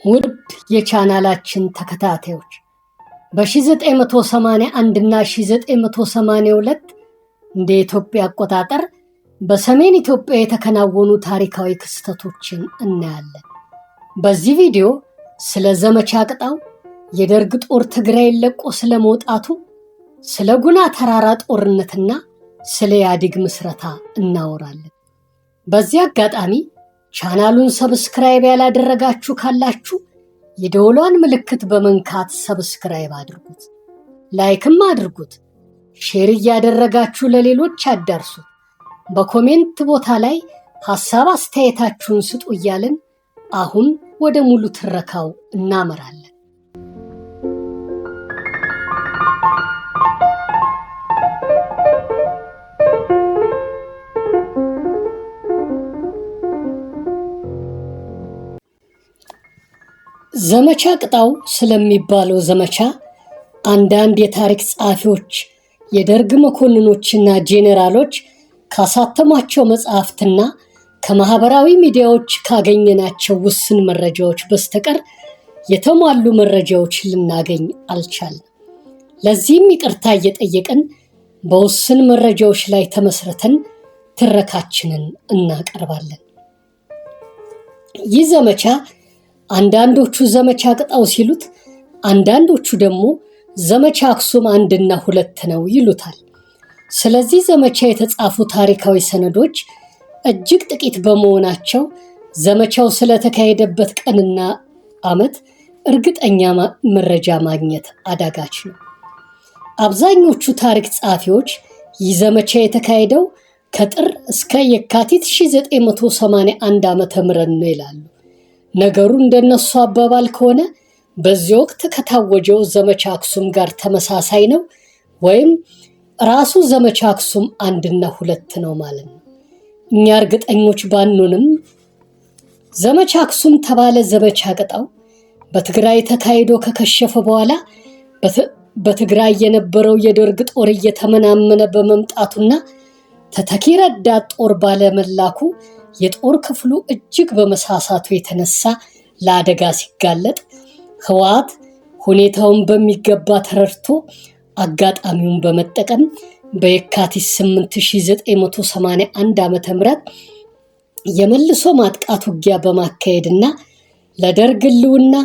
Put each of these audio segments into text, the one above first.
ውድ የቻናላችን ተከታታዮች በ1981 እና 1982 እንደ ኢትዮጵያ አቆጣጠር በሰሜን ኢትዮጵያ የተከናወኑ ታሪካዊ ክስተቶችን እናያለን። በዚህ ቪዲዮ ስለ ዘመቻ ቅጣው፣ የደርግ ጦር ትግራይን ለቆ ስለመውጣቱ፣ ስለ ጉና ተራራ ጦርነትና ስለ ኢህአዴግ ምስረታ እናወራለን። በዚህ አጋጣሚ ቻናሉን ሰብስክራይብ ያላደረጋችሁ ካላችሁ የደወሏን ምልክት በመንካት ሰብስክራይብ አድርጉት፣ ላይክም አድርጉት፣ ሼር እያደረጋችሁ ለሌሎች አዳርሱት። በኮሜንት ቦታ ላይ ሐሳብ አስተያየታችሁን ስጡ እያልን አሁን ወደ ሙሉ ትረካው እናመራለን። ዘመቻ ቅጣው ስለሚባለው ዘመቻ አንዳንድ የታሪክ ጸሐፊዎች፣ የደርግ መኮንኖችና ጄኔራሎች ካሳተሟቸው መጽሐፍትና ከማህበራዊ ሚዲያዎች ካገኘናቸው ውስን መረጃዎች በስተቀር የተሟሉ መረጃዎች ልናገኝ አልቻልንም። ለዚህም ይቅርታ እየጠየቅን በውስን መረጃዎች ላይ ተመስርተን ትረካችንን እናቀርባለን። ይህ ዘመቻ አንዳንዶቹ ዘመቻ ቅጣው ሲሉት፣ አንዳንዶቹ ደግሞ ዘመቻ አክሱም 1 እና 2 ነው ይሉታል። ስለዚህ ዘመቻ የተጻፉ ታሪካዊ ሰነዶች እጅግ ጥቂት በመሆናቸው ዘመቻው ስለተካሄደበት ቀንና ዓመት እርግጠኛ መረጃ ማግኘት አዳጋች ነው። አብዛኞቹ ታሪክ ጸሐፊዎች ይህ ዘመቻ የተካሄደው ከጥር እስከ የካቲት 1981 ዓ.ም ነው ይላሉ። ነገሩ እንደነሱ አባባል ከሆነ በዚህ ወቅት ከታወጀው ዘመቻ አክሱም ጋር ተመሳሳይ ነው ወይም ራሱ ዘመቻ አክሱም 1 እና 2 ነው ማለት ነው። እኛ እርግጠኞች ባንሆንም ዘመቻ አክሱም ተባለ ዘመቻ ቅጣው በትግራይ ተካሂዶ ከከሸፈ በኋላ በትግራይ የነበረው የደርግ ጦር እየተመናመነ በመምጣቱና ተተኪ ረዳት ጦር ባለመላኩ የጦር ክፍሉ እጅግ በመሳሳቱ የተነሳ ለአደጋ ሲጋለጥ ህወሓት ሁኔታውን በሚገባ ተረድቶ አጋጣሚውን በመጠቀም በየካቲት 8 1981 ዓ.ም የመልሶ ማጥቃት ውጊያ በማካሄድና ለደርግ ህልውና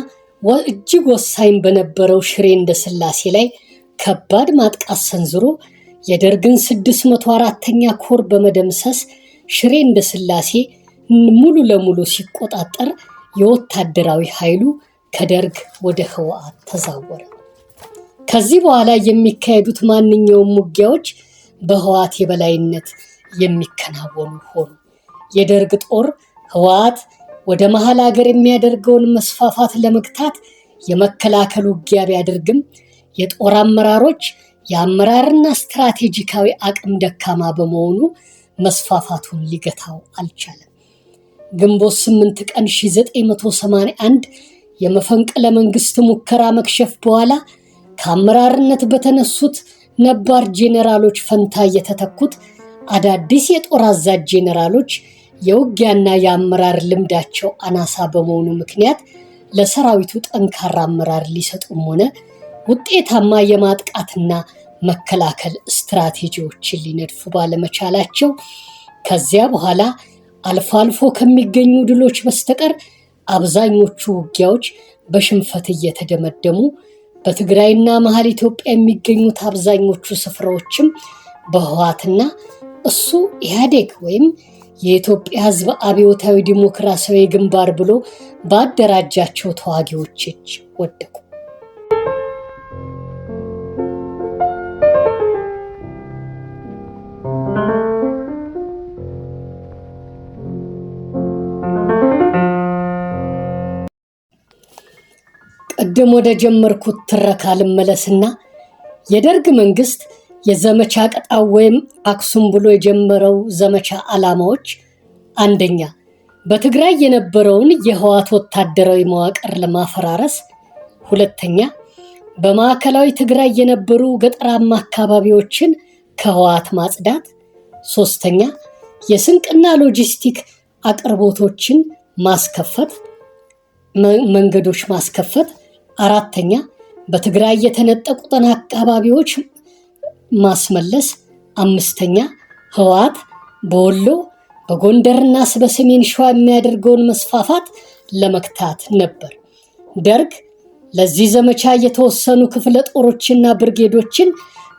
እጅግ ወሳኝ በነበረው ሽሬ እንዳስላሴ ላይ ከባድ ማጥቃት ሰንዝሮ የደርግን 604ኛ ኮር በመደምሰስ ሽሬ እንዳስላሴ ሙሉ ለሙሉ ሲቆጣጠር የወታደራዊ ኃይሉ ከደርግ ወደ ህወሓት ተዛወረ። ከዚህ በኋላ የሚካሄዱት ማንኛውም ውጊያዎች በህወሓት የበላይነት የሚከናወኑ ሆኑ። የደርግ ጦር ህወሓት ወደ መሃል ሀገር የሚያደርገውን መስፋፋት ለመግታት የመከላከል ውጊያ ቢያደርግም የጦር አመራሮች የአመራርና ስትራቴጂካዊ አቅም ደካማ በመሆኑ መስፋፋቱን ሊገታው አልቻለም። ግንቦት 8 ቀን 1981 የመፈንቅለ መንግስት ሙከራ መክሸፍ በኋላ ከአመራርነት በተነሱት ነባር ጄኔራሎች ፈንታ የተተኩት አዳዲስ የጦር አዛዥ ጄኔራሎች የውጊያና የአመራር ልምዳቸው አናሳ በመሆኑ ምክንያት ለሰራዊቱ ጠንካራ አመራር ሊሰጡም ሆነ ውጤታማ የማጥቃትና መከላከል ስትራቴጂዎችን ሊነድፉ ባለመቻላቸው ከዚያ በኋላ አልፎ አልፎ ከሚገኙ ድሎች በስተቀር አብዛኞቹ ውጊያዎች በሽንፈት እየተደመደሙ በትግራይና መሃል ኢትዮጵያ የሚገኙት አብዛኞቹ ስፍራዎችም በህወሓትና እሱ ኢህአዴግ ወይም የኢትዮጵያ ህዝብ አብዮታዊ ዲሞክራሲያዊ ግንባር ብሎ ባደራጃቸው ተዋጊዎች እጅ ወደቁ። ቅድም ወደ ጀመርኩት ትረካ ልመለስና የደርግ መንግስት የዘመቻ ቅጣው ወይም አክሱም ብሎ የጀመረው ዘመቻ ዓላማዎች፣ አንደኛ በትግራይ የነበረውን የህወሓት ወታደራዊ መዋቅር ለማፈራረስ፣ ሁለተኛ በማዕከላዊ ትግራይ የነበሩ ገጠራማ አካባቢዎችን ከህወሓት ማጽዳት፣ ሶስተኛ የስንቅና ሎጂስቲክ አቅርቦቶችን ማስከፈት፣ መንገዶች ማስከፈት፣ አራተኛ በትግራይ የተነጠቁትን አካባቢዎች ማስመለስ፣ አምስተኛ ህወሓት በወሎ በጎንደርና በሰሜን ሸዋ የሚያደርገውን መስፋፋት ለመክታት ነበር። ደርግ ለዚህ ዘመቻ የተወሰኑ ክፍለ ጦሮችና ብርጌዶችን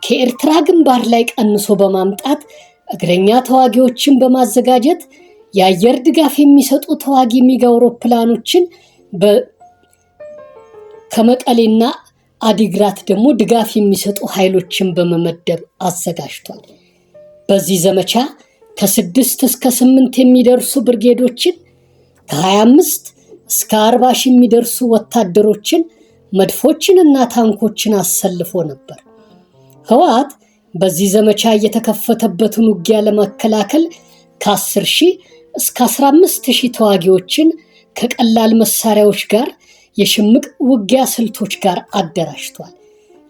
ከኤርትራ ግንባር ላይ ቀንሶ በማምጣት እግረኛ ተዋጊዎችን በማዘጋጀት የአየር ድጋፍ የሚሰጡ ተዋጊ ሚግ አውሮፕላኖችን ከመቀሌና አዲግራት ደግሞ ድጋፍ የሚሰጡ ኃይሎችን በመመደብ አዘጋጅቷል። በዚህ ዘመቻ ከ6 እስከ 8 የሚደርሱ ብርጌዶችን ከ25 እስከ 40 ሺህ የሚደርሱ ወታደሮችን መድፎችንና ታንኮችን አሰልፎ ነበር። ህወሓት በዚህ ዘመቻ የተከፈተበትን ውጊያ ለመከላከል ከ10 ሺህ እስከ 15 ሺህ ተዋጊዎችን ከቀላል መሳሪያዎች ጋር የሽምቅ ውጊያ ስልቶች ጋር አደራጅቷል።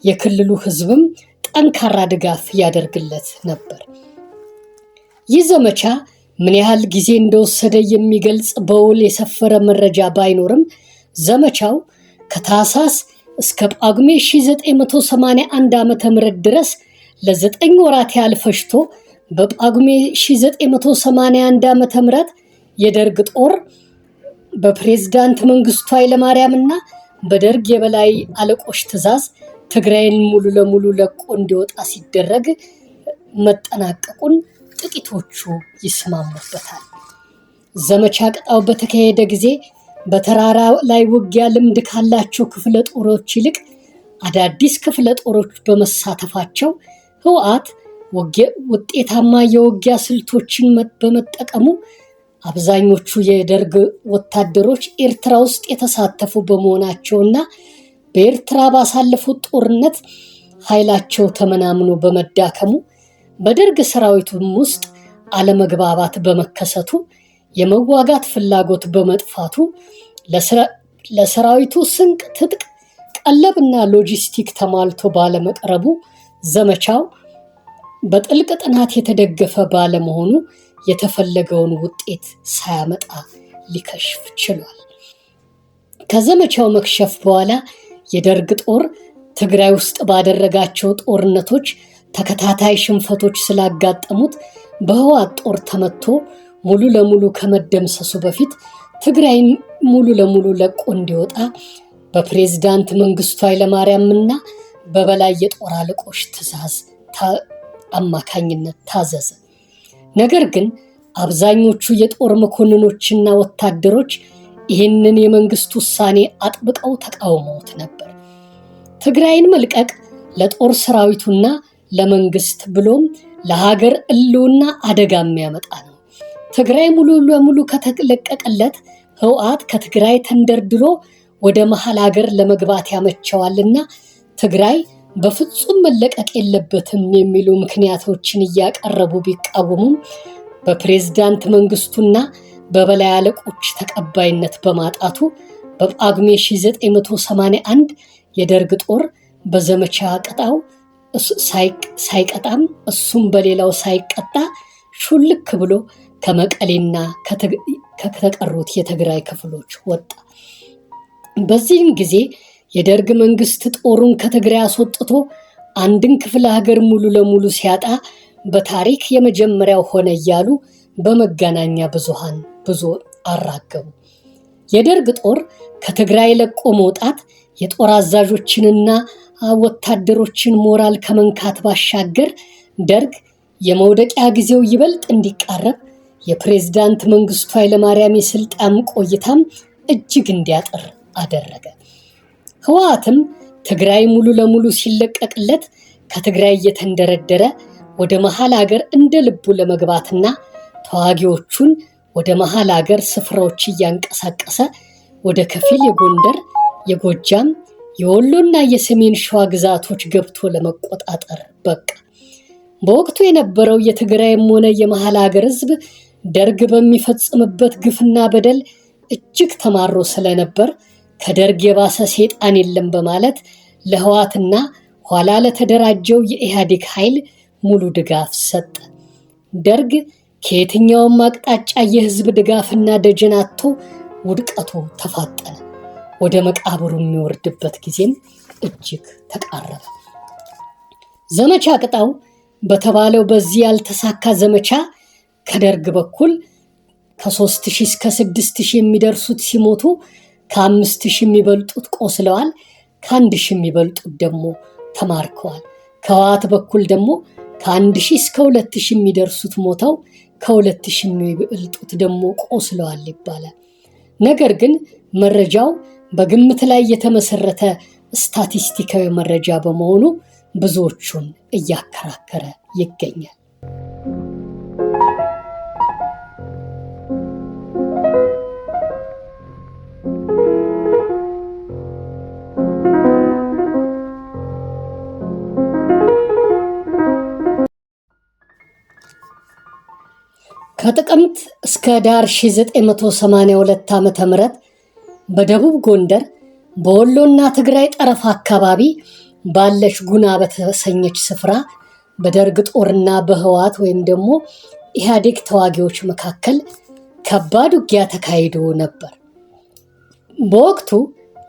የክልሉ ህዝብም ጠንካራ ድጋፍ ያደርግለት ነበር። ይህ ዘመቻ ምን ያህል ጊዜ እንደወሰደ የሚገልጽ በውል የሰፈረ መረጃ ባይኖርም ዘመቻው ከታህሳስ እስከ ጳጉሜ 1981 ዓ.ም ድረስ ለ9 ወራት ያህል ፈጅቶ በጳጉሜ 1981 ዓ.ም የደርግ ጦር በፕሬዝዳንት መንግስቱ ኃይለማርያምና በደርግ የበላይ አለቆች ትዕዛዝ ትግራይን ሙሉ ለሙሉ ለቆ እንዲወጣ ሲደረግ መጠናቀቁን ጥቂቶቹ ይስማሙበታል። ዘመቻ ቅጣው በተካሄደ ጊዜ በተራራ ላይ ውጊያ ልምድ ካላቸው ክፍለ ጦሮች ይልቅ አዳዲስ ክፍለ ጦሮች በመሳተፋቸው ህወሓት ውጤታማ የውጊያ ስልቶችን በመጠቀሙ አብዛኞቹ የደርግ ወታደሮች ኤርትራ ውስጥ የተሳተፉ በመሆናቸውና በኤርትራ ባሳለፉት ጦርነት ኃይላቸው ተመናምኖ በመዳከሙ በደርግ ሰራዊቱም ውስጥ አለመግባባት በመከሰቱ የመዋጋት ፍላጎት በመጥፋቱ ለሰራዊቱ ስንቅ፣ ትጥቅ፣ ቀለብና ሎጂስቲክ ተሟልቶ ባለመቅረቡ ዘመቻው በጥልቅ ጥናት የተደገፈ ባለመሆኑ የተፈለገውን ውጤት ሳያመጣ ሊከሽፍ ችሏል። ከዘመቻው መክሸፍ በኋላ የደርግ ጦር ትግራይ ውስጥ ባደረጋቸው ጦርነቶች ተከታታይ ሽንፈቶች ስላጋጠሙት በህወሓት ጦር ተመቶ ሙሉ ለሙሉ ከመደምሰሱ በፊት ትግራይን ሙሉ ለሙሉ ለቆ እንዲወጣ በፕሬዝዳንት መንግስቱ ኃይለማርያምና በበላይ የጦር አለቆች ትዕዛዝ አማካኝነት ታዘዘ። ነገር ግን አብዛኞቹ የጦር መኮንኖችና ወታደሮች ይህንን የመንግስት ውሳኔ አጥብቀው ተቃውመውት ነበር። ትግራይን መልቀቅ ለጦር ሰራዊቱና ለመንግስት ብሎም ለሀገር ህልውና አደጋ የሚያመጣ ነው። ትግራይ ሙሉ ለሙሉ ከተለቀቀለት ህወሓት ከትግራይ ተንደርድሮ ወደ መሃል ሀገር ለመግባት ያመቸዋልና ትግራይ በፍጹም መለቀቅ የለበትም የሚሉ ምክንያቶችን እያቀረቡ ቢቃወሙም በፕሬዝዳንት መንግስቱና በበላይ አለቆች ተቀባይነት በማጣቱ በጳጉሜ 1981 የደርግ ጦር በዘመቻ ቀጣው ሳይቀጣም እሱም በሌላው ሳይቀጣ ሹልክ ብሎ ከመቀሌና ከተቀሩት የትግራይ ክፍሎች ወጣ። በዚህም ጊዜ የደርግ መንግስት ጦሩን ከትግራይ አስወጥቶ አንድን ክፍለ ሀገር ሙሉ ለሙሉ ሲያጣ በታሪክ የመጀመሪያው ሆነ እያሉ በመገናኛ ብዙሃን ብዙ አራገቡ። የደርግ ጦር ከትግራይ ለቆ መውጣት የጦር አዛዦችንና ወታደሮችን ሞራል ከመንካት ባሻገር ደርግ የመውደቂያ ጊዜው ይበልጥ እንዲቃረብ የፕሬዝዳንት መንግስቱ ኃይለማርያም የስልጣን ቆይታም እጅግ እንዲያጥር አደረገ። ህወሓትም ትግራይ ሙሉ ለሙሉ ሲለቀቅለት ከትግራይ እየተንደረደረ ወደ መሃል ሀገር እንደ ልቡ ለመግባትና ተዋጊዎቹን ወደ መሃል ሀገር ስፍራዎች እያንቀሳቀሰ ወደ ከፊል የጎንደር፣ የጎጃም፣ የወሎና የሰሜን ሸዋ ግዛቶች ገብቶ ለመቆጣጠር በቃ። በወቅቱ የነበረው የትግራይም ሆነ የመሃል ሀገር ህዝብ ደርግ በሚፈጽምበት ግፍና በደል እጅግ ተማሮ ስለነበር ከደርግ የባሰ ሰይጣን የለም በማለት ለህወሓትና ኋላ ለተደራጀው የኢህአዴግ ኃይል ሙሉ ድጋፍ ሰጠ። ደርግ ከየትኛውም አቅጣጫ የህዝብ ድጋፍና ደጀን አጥቶ ውድቀቱ ተፋጠነ። ወደ መቃብሩ የሚወርድበት ጊዜም እጅግ ተቃረበ። ዘመቻ ቅጣው በተባለው በዚህ ያልተሳካ ዘመቻ ከደርግ በኩል ከ3000 እስከ 6000 የሚደርሱት ሲሞቱ ከ5000 የሚበልጡት ቆስለዋል። ከ1000 የሚበልጡት ደግሞ ተማርከዋል። ከህወሓት በኩል ደግሞ ከ1000 እስከ 2000 የሚደርሱት ሞተው ከ2000 የሚበልጡት ደግሞ ቆስለዋል ይባላል። ነገር ግን መረጃው በግምት ላይ የተመሰረተ ስታቲስቲካዊ መረጃ በመሆኑ ብዙዎቹን እያከራከረ ይገኛል። ከጥቅምት እስከ ዳር 1982 ዓ.ም በደቡብ ጎንደር በወሎና ትግራይ ጠረፍ አካባቢ ባለች ጉና በተሰኘች ስፍራ በደርግ ጦርና በህወሓት ወይም ደግሞ ኢህአዴግ ተዋጊዎች መካከል ከባድ ውጊያ ተካሂዶ ነበር። በወቅቱ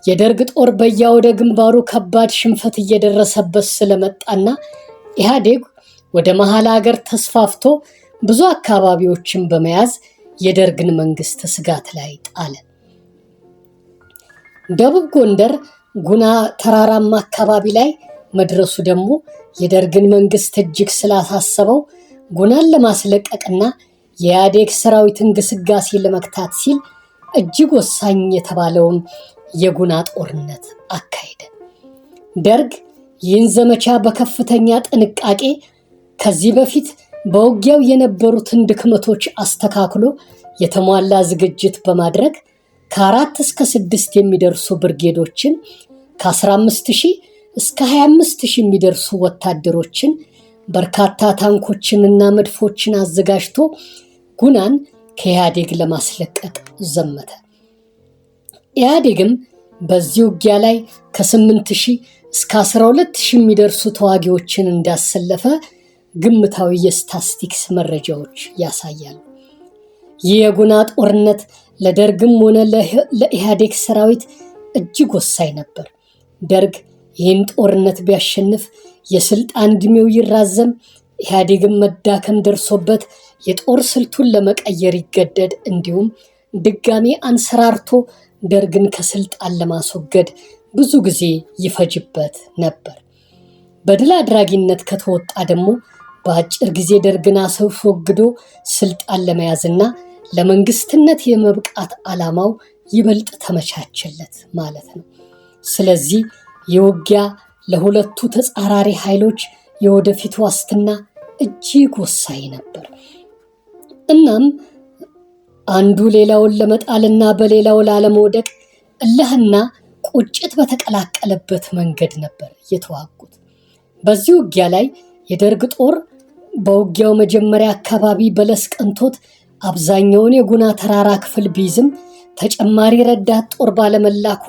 የደርግ ጦር በየአውደ ግንባሩ ከባድ ሽንፈት እየደረሰበት ስለመጣና ኢህአዴግ ወደ መሀል ሀገር ተስፋፍቶ ብዙ አካባቢዎችን በመያዝ የደርግን መንግስት ስጋት ላይ ጣለ። ደቡብ ጎንደር ጉና ተራራማ አካባቢ ላይ መድረሱ ደግሞ የደርግን መንግስት እጅግ ስላሳሰበው ጉናን ለማስለቀቅና የኢህአዴግ ሰራዊትን ግስጋሴ ለመክታት ሲል እጅግ ወሳኝ የተባለውን የጉና ጦርነት አካሄደ። ደርግ ይህን ዘመቻ በከፍተኛ ጥንቃቄ ከዚህ በፊት በውጊያው የነበሩትን ድክመቶች አስተካክሎ የተሟላ ዝግጅት በማድረግ ከ4 እስከ 6 የሚደርሱ ብርጌዶችን ከ15000 እስከ 25000 የሚደርሱ ወታደሮችን በርካታ ታንኮችንና መድፎችን አዘጋጅቶ ጉናን ከኢህአዴግ ለማስለቀቅ ዘመተ። ኢህአዴግም በዚህ ውጊያ ላይ ከ8000 እስከ 12000 የሚደርሱ ተዋጊዎችን እንዳሰለፈ ግምታዊ የስታቲስቲክስ መረጃዎች ያሳያሉ። ይህ የጉና ጦርነት ለደርግም ሆነ ለኢህአዴግ ሰራዊት እጅግ ወሳኝ ነበር። ደርግ ይህን ጦርነት ቢያሸንፍ የስልጣን ዕድሜው ይራዘም፣ ኢህአዴግም መዳከም ደርሶበት የጦር ስልቱን ለመቀየር ይገደድ፣ እንዲሁም ድጋሚ አንሰራርቶ ደርግን ከስልጣን ለማስወገድ ብዙ ጊዜ ይፈጅበት ነበር። በድል አድራጊነት ከተወጣ ደግሞ በአጭር ጊዜ ደርግን አስወግዶ ስልጣን ለመያዝና ለመንግስትነት የመብቃት ዓላማው ይበልጥ ተመቻቸለት ማለት ነው። ስለዚህ የውጊያ ለሁለቱ ተጻራሪ ኃይሎች የወደፊት ዋስትና እጅግ ወሳኝ ነበር። እናም አንዱ ሌላውን ለመጣልና በሌላው ላለመውደቅ እልህና ቁጭት በተቀላቀለበት መንገድ ነበር የተዋጉት። በዚህ ውጊያ ላይ የደርግ ጦር በውጊያው መጀመሪያ አካባቢ በለስ ቀንቶት አብዛኛውን የጉና ተራራ ክፍል ቢይዝም ተጨማሪ ረዳት ጦር ባለመላኩ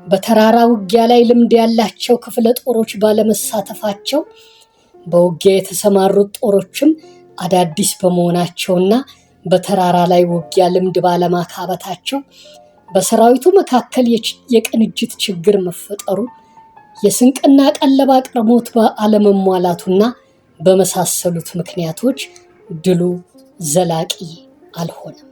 በተራራ ውጊያ ላይ ልምድ ያላቸው ክፍለ ጦሮች ባለመሳተፋቸው በውጊያ የተሰማሩት ጦሮችም አዳዲስ በመሆናቸውና በተራራ ላይ ውጊያ ልምድ ባለማካበታቸው በሰራዊቱ መካከል የቅንጅት ችግር መፈጠሩ፣ የስንቅና ቀለብ አቅርቦት ባለመሟላቱና በመሳሰሉት ምክንያቶች ድሉ ዘላቂ አልሆነም።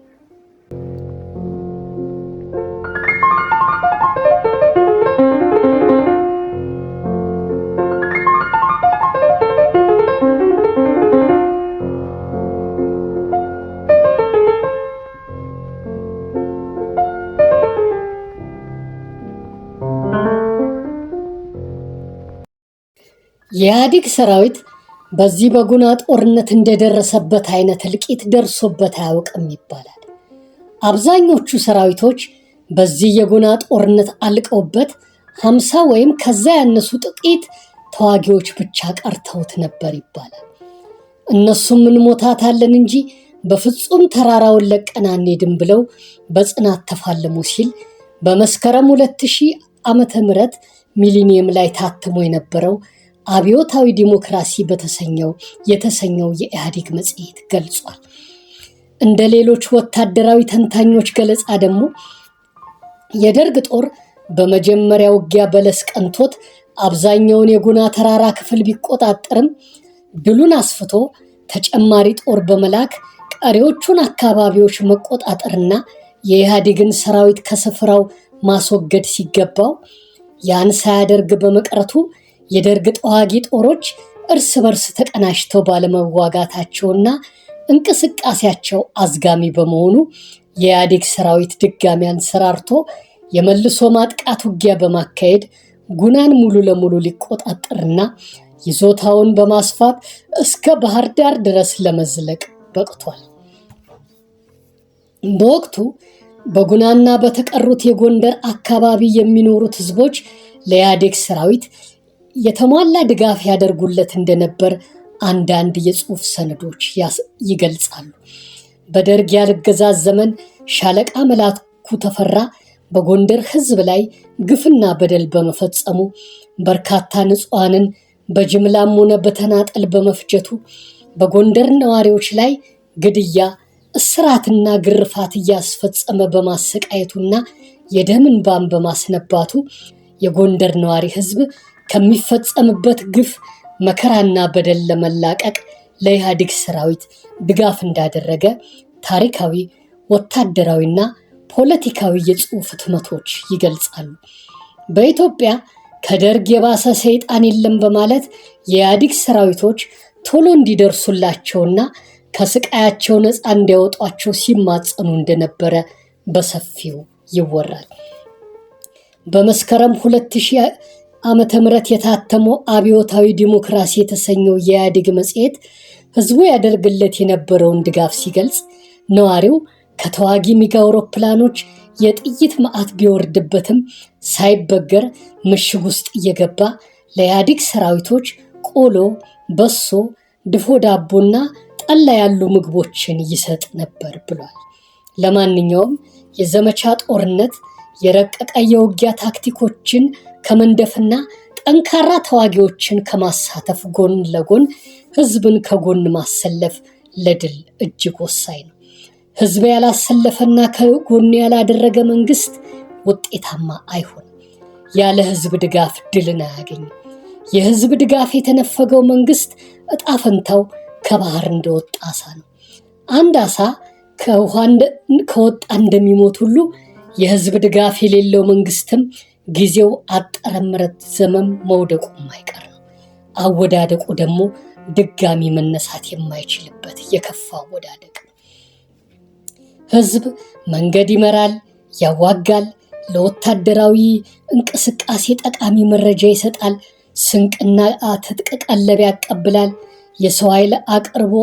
የኢህአዴግ ሰራዊት በዚህ በጉና ጦርነት እንደደረሰበት አይነት እልቂት ደርሶበት አያውቅም ይባላል። አብዛኞቹ ሰራዊቶች በዚህ የጉና ጦርነት አልቀውበት 50 ወይም ከዛ ያነሱ ጥቂት ተዋጊዎች ብቻ ቀርተውት ነበር ይባላል። እነሱም እንሞታታለን እንጂ በፍጹም ተራራውን ለቀን አንሄድም ብለው በጽናት ተፋለሙ ሲል በመስከረም 2000 ዓመተ ምህረት ሚሊኒየም ላይ ታትሞ የነበረው አብዮታዊ ዲሞክራሲ የተሰኘው የኢህአዴግ መጽሔት ገልጿል። እንደ ሌሎች ወታደራዊ ተንታኞች ገለጻ ደግሞ የደርግ ጦር በመጀመሪያው ውጊያ በለስ ቀንቶት አብዛኛውን የጉና ተራራ ክፍል ቢቆጣጠርም ድሉን አስፍቶ ተጨማሪ ጦር በመላክ ቀሪዎቹን አካባቢዎች መቆጣጠርና የኢህአዴግን ሰራዊት ከስፍራው ማስወገድ ሲገባው ያን ሳያደርግ በመቅረቱ የደርግ ተዋጊ ጦሮች እርስ በርስ ተቀናጅተው ባለመዋጋታቸውና እንቅስቃሴያቸው አዝጋሚ በመሆኑ የኢህአዴግ ሰራዊት ድጋሚ አንሰራርቶ የመልሶ ማጥቃት ውጊያ በማካሄድ ጉናን ሙሉ ለሙሉ ሊቆጣጠርና ይዞታውን በማስፋት እስከ ባህር ዳር ድረስ ለመዝለቅ በቅቷል። በወቅቱ በጉናና በተቀሩት የጎንደር አካባቢ የሚኖሩት ህዝቦች ለኢህአዴግ ሰራዊት የተሟላ ድጋፍ ያደርጉለት እንደነበር አንዳንድ የጽሑፍ ሰነዶች ይገልጻሉ። በደርግ ያገዛዝ ዘመን ሻለቃ መላኩ ተፈራ በጎንደር ህዝብ ላይ ግፍና በደል በመፈጸሙ በርካታ ንጹሐንን በጅምላም ሆነ በተናጠል በመፍጀቱ በጎንደር ነዋሪዎች ላይ ግድያ፣ እስራትና ግርፋት እያስፈጸመ በማሰቃየቱና የደም እንባን በማስነባቱ የጎንደር ነዋሪ ህዝብ ከሚፈጸምበት ግፍ መከራና በደል ለመላቀቅ ለኢህአዴግ ሰራዊት ድጋፍ እንዳደረገ ታሪካዊ፣ ወታደራዊና ፖለቲካዊ የጽሑፍ ህትመቶች ይገልጻሉ። በኢትዮጵያ ከደርግ የባሰ ሰይጣን የለም በማለት የኢህአዴግ ሰራዊቶች ቶሎ እንዲደርሱላቸውና ከስቃያቸው ነፃ እንዲያወጧቸው ሲማጸኑ እንደነበረ በሰፊው ይወራል። በመስከረም 2000 ዓመተ ምህረት የታተመው አብዮታዊ ዲሞክራሲ የተሰኘው የኢህአዴግ መጽሔት ህዝቡ ያደርግለት የነበረውን ድጋፍ ሲገልጽ ነዋሪው ከተዋጊ ሚግ አውሮፕላኖች የጥይት መዓት ቢወርድበትም ሳይበገር ምሽግ ውስጥ እየገባ ለኢህአዴግ ሰራዊቶች ቆሎ፣ በሶ፣ ድፎ ዳቦና ጠላ ያሉ ምግቦችን ይሰጥ ነበር ብሏል። ለማንኛውም የዘመቻ ጦርነት የረቀቀ የውጊያ ታክቲኮችን ከመንደፍና ጠንካራ ተዋጊዎችን ከማሳተፍ ጎን ለጎን ህዝብን ከጎን ማሰለፍ ለድል እጅግ ወሳኝ ነው። ህዝብ ያላሰለፈና ከጎን ያላደረገ መንግስት ውጤታማ አይሆንም። ያለ ህዝብ ድጋፍ ድልን አያገኝም። የህዝብ ድጋፍ የተነፈገው መንግስት እጣ ፈንታው ከባህር እንደወጣ አሳ ነው። አንድ አሳ ከውሃ ከወጣ እንደሚሞት ሁሉ የህዝብ ድጋፍ የሌለው መንግስትም ጊዜው አጠረምረት ዘመም መውደቁ የማይቀር ነው። አወዳደቁ ደግሞ ድጋሚ መነሳት የማይችልበት የከፋ አወዳደቅ ነው። ህዝብ መንገድ ይመራል፣ ያዋጋል፣ ለወታደራዊ እንቅስቃሴ ጠቃሚ መረጃ ይሰጣል፣ ስንቅና ትጥቅ ቀለብ ያቀብላል፣ የሰው ኃይል አቅርቦ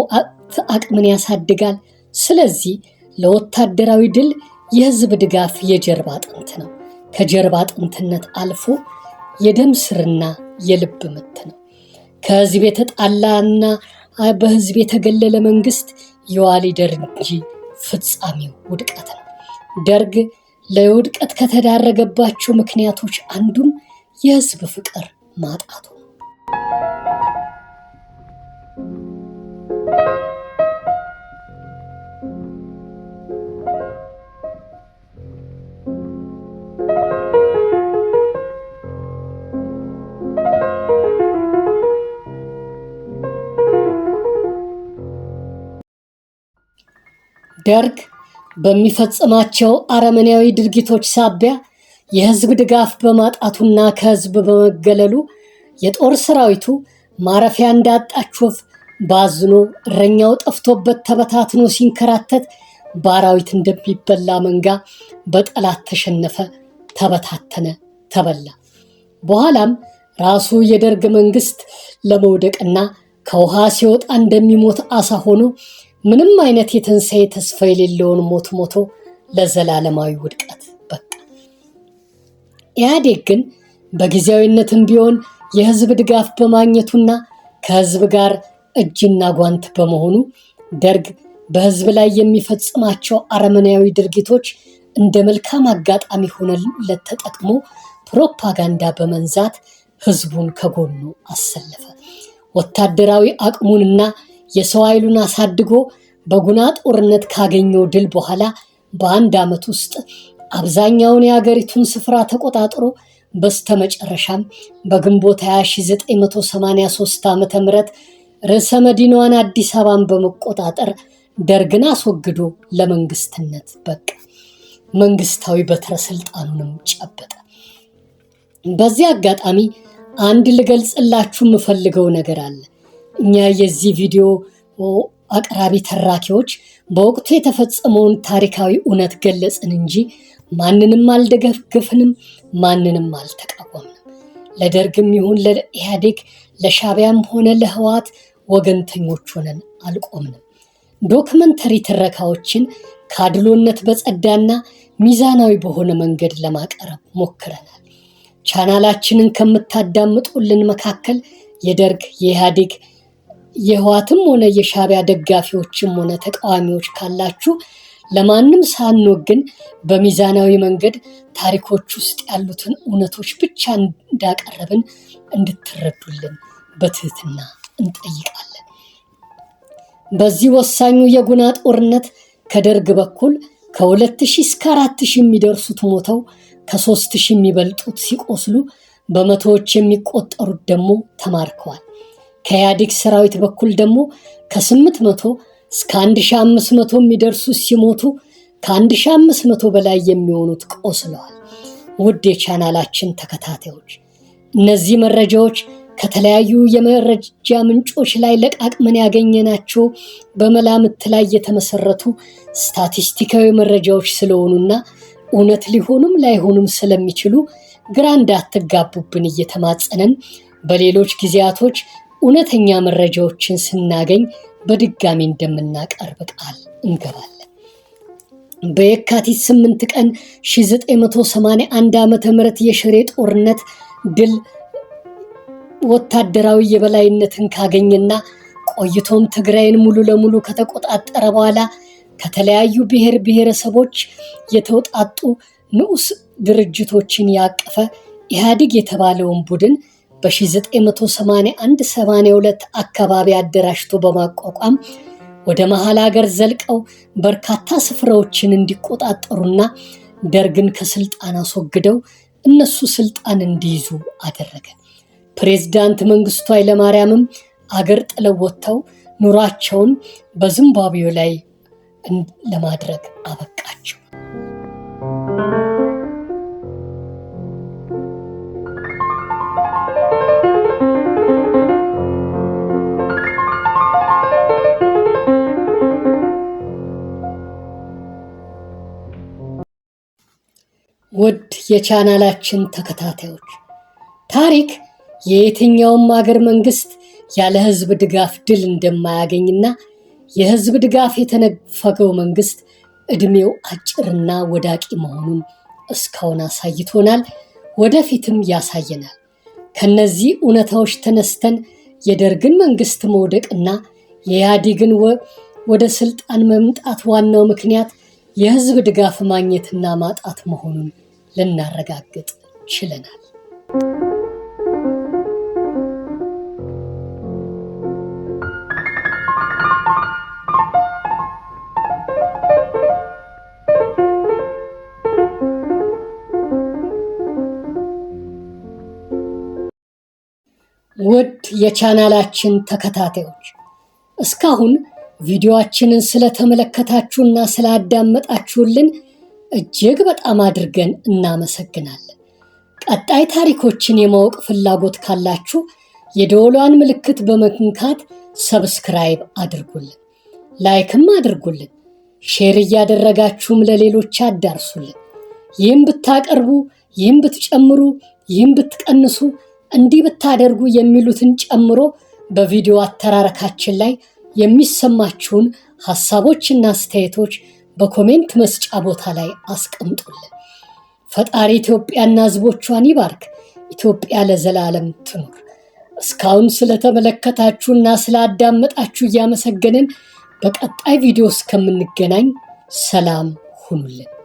አቅምን ያሳድጋል። ስለዚህ ለወታደራዊ ድል የህዝብ ድጋፍ የጀርባ አጥንት ነው። ከጀርባ አጥንትነት አልፎ የደም ስርና የልብ ምት ነው። ከህዝብ የተጣላና በህዝብ የተገለለ መንግስት የዋ ሊደር እንጂ ፍጻሜው ውድቀት ነው። ደርግ ለውድቀት ከተዳረገባቸው ምክንያቶች አንዱም የህዝብ ፍቅር ማጣቱ ነው። ደርግ በሚፈጽማቸው አረመኔያዊ ድርጊቶች ሳቢያ የህዝብ ድጋፍ በማጣቱና ከህዝብ በመገለሉ የጦር ሰራዊቱ ማረፊያ እንዳጣች ወፍ ባዝኖ እረኛው ጠፍቶበት ተበታትኖ ሲንከራተት በአራዊት እንደሚበላ መንጋ በጠላት ተሸነፈ፣ ተበታተነ፣ ተበላ። በኋላም ራሱ የደርግ መንግስት ለመውደቅና ከውሃ ሲወጣ እንደሚሞት አሳ ሆኖ ምንም አይነት የትንሣኤ ተስፋ የሌለውን ሞት ሞቶ ለዘላለማዊ ውድቀት በቃ። ኢህአዴግ ግን በጊዜያዊነትም ቢሆን የህዝብ ድጋፍ በማግኘቱና ከህዝብ ጋር እጅና ጓንት በመሆኑ ደርግ በህዝብ ላይ የሚፈጽማቸው አረመኔያዊ ድርጊቶች እንደ መልካም አጋጣሚ ሆነለት ተጠቅሞ ፕሮፓጋንዳ በመንዛት ህዝቡን ከጎኑ አሰለፈ። ወታደራዊ አቅሙንና የሰው ኃይሉን አሳድጎ በጉና ጦርነት ካገኘው ድል በኋላ በአንድ ዓመት ውስጥ አብዛኛውን የአገሪቱን ስፍራ ተቆጣጥሮ በስተመጨረሻም በግንቦት 1983 ዓ.ም ርዕሰ መዲናዋን አዲስ አበባን በመቆጣጠር ደርግን አስወግዶ ለመንግስትነት በቃ። መንግስታዊ በትረ ስልጣኑንም ጨበጠ። በዚህ አጋጣሚ አንድ ልገልጽላችሁ የምፈልገው ነገር አለ። እኛ የዚህ ቪዲዮ አቅራቢ ተራኪዎች በወቅቱ የተፈጸመውን ታሪካዊ እውነት ገለጽን እንጂ ማንንም አልደገፍንም፣ ማንንም አልተቃወምንም። ለደርግም ይሁን ለኢህአዴግ፣ ለሻዕቢያም ሆነ ለህወሓት ወገንተኞች ሆነን አልቆምንም። ዶክመንተሪ ትረካዎችን ከአድሎነት በጸዳና ሚዛናዊ በሆነ መንገድ ለማቅረብ ሞክረናል። ቻናላችንን ከምታዳምጡልን መካከል የደርግ፣ የኢህአዴግ፣ የህወሓትም ሆነ የሻዕቢያ ደጋፊዎችም ሆነ ተቃዋሚዎች ካላችሁ ለማንም ሳንወግን በሚዛናዊ መንገድ ታሪኮች ውስጥ ያሉትን እውነቶች ብቻ እንዳቀረብን እንድትረዱልን በትህትና እንጠይቃለን። በዚህ ወሳኙ የጉና ጦርነት ከደርግ በኩል ከ2000 እስከ 4000 የሚደርሱት ሞተው ከ3000 የሚበልጡት ሲቆስሉ በመቶዎች የሚቆጠሩት ደግሞ ተማርከዋል። ከኢህአዴግ ሰራዊት በኩል ደግሞ ከ800 እስከ 1500 የሚደርሱ ሲሞቱ ከ1500 በላይ የሚሆኑት ቆስለዋል። ውድ የቻናላችን ተከታታዮች እነዚህ መረጃዎች ከተለያዩ የመረጃ ምንጮች ላይ ለቃቅመን ያገኘናቸው በመላምት ላይ የተመሰረቱ ስታቲስቲካዊ መረጃዎች ስለሆኑና እውነት ሊሆኑም ላይሆኑም ስለሚችሉ ግራ እንዳትጋቡብን እየተማጸነን በሌሎች ጊዜያቶች እውነተኛ መረጃዎችን ስናገኝ በድጋሚ እንደምናቀርብ ቃል እንገባለን። በየካቲት 8 ቀን 1981 ዓ.ም የሽሬ ጦርነት ድል ወታደራዊ የበላይነትን ካገኘና ቆይቶም ትግራይን ሙሉ ለሙሉ ከተቆጣጠረ በኋላ ከተለያዩ ብሔር ብሔረሰቦች የተውጣጡ ንዑስ ድርጅቶችን ያቀፈ ኢህአዴግ የተባለውን ቡድን በ1981-82 አካባቢ አደራጅቶ በማቋቋም ወደ መሃል ሀገር ዘልቀው በርካታ ስፍራዎችን እንዲቆጣጠሩና ደርግን ከስልጣን አስወግደው እነሱ ስልጣን እንዲይዙ አደረገ። ፕሬዝዳንት መንግስቱ ኃይለማርያምም አገር ጥለው ወጥተው ኑሯቸውን በዚምባብዌ ላይ ለማድረግ አበቃቸው። ውድ የቻናላችን ተከታታዮች ታሪክ የየትኛውም ሀገር መንግስት ያለ ህዝብ ድጋፍ ድል እንደማያገኝና የህዝብ ድጋፍ የተነፈገው መንግስት እድሜው አጭርና ወዳቂ መሆኑን እስካሁን አሳይቶናል፣ ወደፊትም ያሳየናል። ከነዚህ እውነታዎች ተነስተን የደርግን መንግስት መውደቅና የኢህአዴግን ወደ ስልጣን መምጣት ዋናው ምክንያት የህዝብ ድጋፍ ማግኘትና ማጣት መሆኑን ልናረጋግጥ ችለናል። ውድ የቻናላችን ተከታታዮች እስካሁን ቪዲዮአችንን ስለተመለከታችሁና ስላዳመጣችሁልን እጅግ በጣም አድርገን እናመሰግናለን። ቀጣይ ታሪኮችን የማወቅ ፍላጎት ካላችሁ የደወሏን ምልክት በመንካት ሰብስክራይብ አድርጉልን፣ ላይክም አድርጉልን፣ ሼር እያደረጋችሁም ለሌሎች አዳርሱልን። ይህም ብታቀርቡ፣ ይህም ብትጨምሩ፣ ይህም ብትቀንሱ፣ እንዲህ ብታደርጉ የሚሉትን ጨምሮ በቪዲዮ አተራረካችን ላይ የሚሰማችሁን ሐሳቦችና አስተያየቶች በኮሜንት መስጫ ቦታ ላይ አስቀምጡልን። ፈጣሪ ኢትዮጵያና ሕዝቦቿን ይባርክ። ኢትዮጵያ ለዘላለም ትኑር። እስካሁን ስለተመለከታችሁና ስላዳመጣችሁ እያመሰገንን በቀጣይ ቪዲዮ እስከምንገናኝ ሰላም ሁኑልን።